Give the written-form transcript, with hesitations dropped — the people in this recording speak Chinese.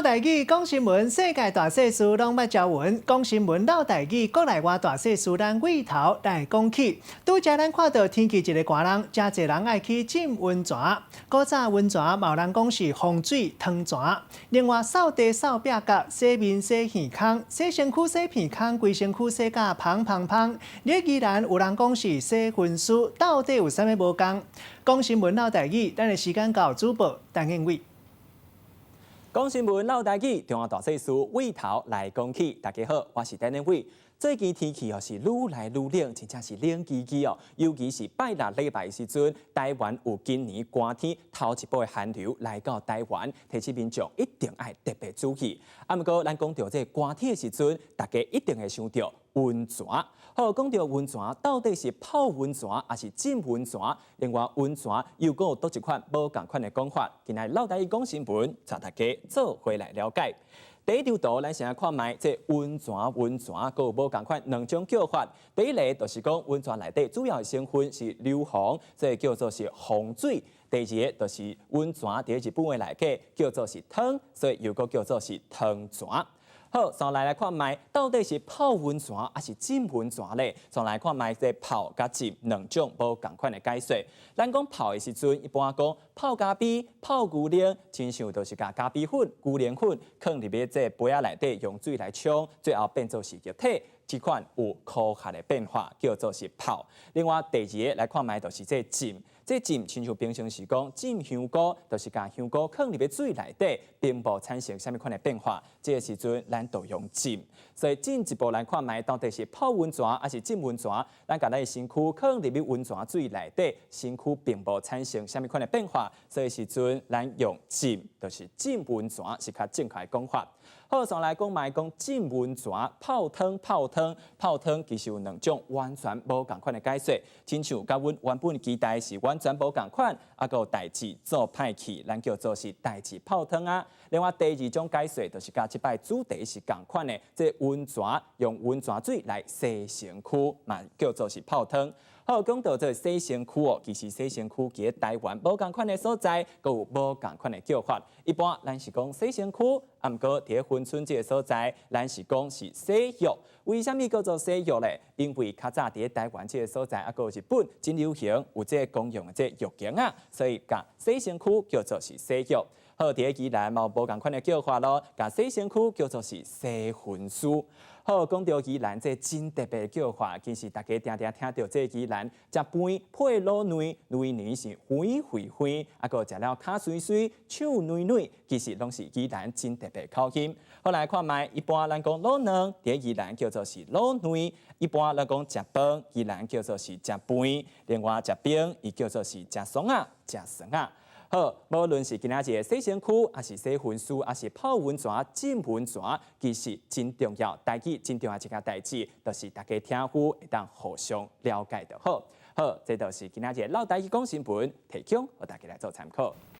老台语讲新闻，世界大小事拢捌招闻。讲新闻老台语，国内外大小事咱尾头来讲起。拄则咱看到天气一个寒冷，真侪人爱去浸温泉。古早温泉嘛有人讲是风水汤泉。另外扫地扫壁角、洗面洗耳孔、洗身躯洗鼻孔，规身躯洗甲芳芳芳。咧宜兰有人讲是洗魂书，到底有啥物无同？讲新闻老台语，咱的时间到，主播陈建伟。讲新闻老台语，中央大小事尾头来讲起。大家好，我是陈建伟。最近天气是愈来愈冷，真正是冷叽叽哦。尤其是拜六礼拜时阵，台湾有今年寒天头一波的寒流来到台湾，提醒民众一定要特别注意。不过咱讲到这寒天的时阵，大家一定会想到温泉。好，讲到温泉，到底是泡温泉还是浸温泉？另外，温泉又有多一款无同款的讲法？今日老台语讲新闻，带大家做回来了解。第一张图，咱先来看卖这温泉，佮有无同款两种叫法。第一个就是讲温泉内底主要的成分是硫磺，这叫做是洪水。第二个就是温泉伫日本话内底叫做是汤，所以又个叫做是汤泉。好，上来看卖，到底是泡温泉还是浸温泉咧？上来看卖，这泡甲浸两种无同款的解说。咱讲泡的时阵，一般讲泡咖啡、泡牛奶，亲像就是甲咖啡粉、牛奶粉放入去这杯仔内底，用水来冲，最后变做是液体。这款有科学的变化，叫做是泡。另外，第二个来看卖，就是这浸。这浸亲像平常时讲浸香菇，就是将香菇放入去水内底，并无产生什么款的变化。这个时阵，咱就用浸。所以进一步来看卖，到底是泡温泉还是浸温泉？咱把咱的身躯放入去温泉水内底，身躯并无产生什么款的变化。所以时阵，咱用浸，就是浸温泉是较正确的讲法。好，上来讲卖讲浸温泉、泡汤，其实有两种完全无同款的解说。亲像甲阮原本期待是完全无同款，还有代志做歹去，咱叫做是代志泡汤啊。另外第二种解说就是甲即摆主题是同款的，这温泉用温泉水来洗身躯，嘛叫做是泡汤。好，讲到这洗身躯哦，其实洗身躯伫台湾无同款的所在，佮有无同款的叫法。一般咱是讲洗身躯，毋过伫珲春这个所在，咱是讲是洗浴。为什么叫做洗浴咧？因为较早伫台湾这个所在，佮日本真流行有这公用的这浴巾啊，所以甲洗身躯叫做是洗浴。好，伫宜兰嘛无同款的叫法咯，甲洗身躯叫做是洗魂书。好，讲到宜兰这真特别的叫法，其实大家常常听到这宜兰食饭配卤卵，卵是肥，啊个食了脚水，手软，其实拢是宜兰真特别口音。好来看卖，一般咱讲卤卵，伫宜兰叫做是卤卵；一般咱讲食饭，宜兰叫做是食饭；另外食饼，伊叫做是食爽啊，食酸啊。好，无论是今仔日洗身躯，还是洗魂书，还是泡温泉、浸温泉，其实真重要。台语真重要一件代志，就是大家听呼会当互相了解就好。好，这就是今仔日老台语讲新闻，提供互大家来做参考。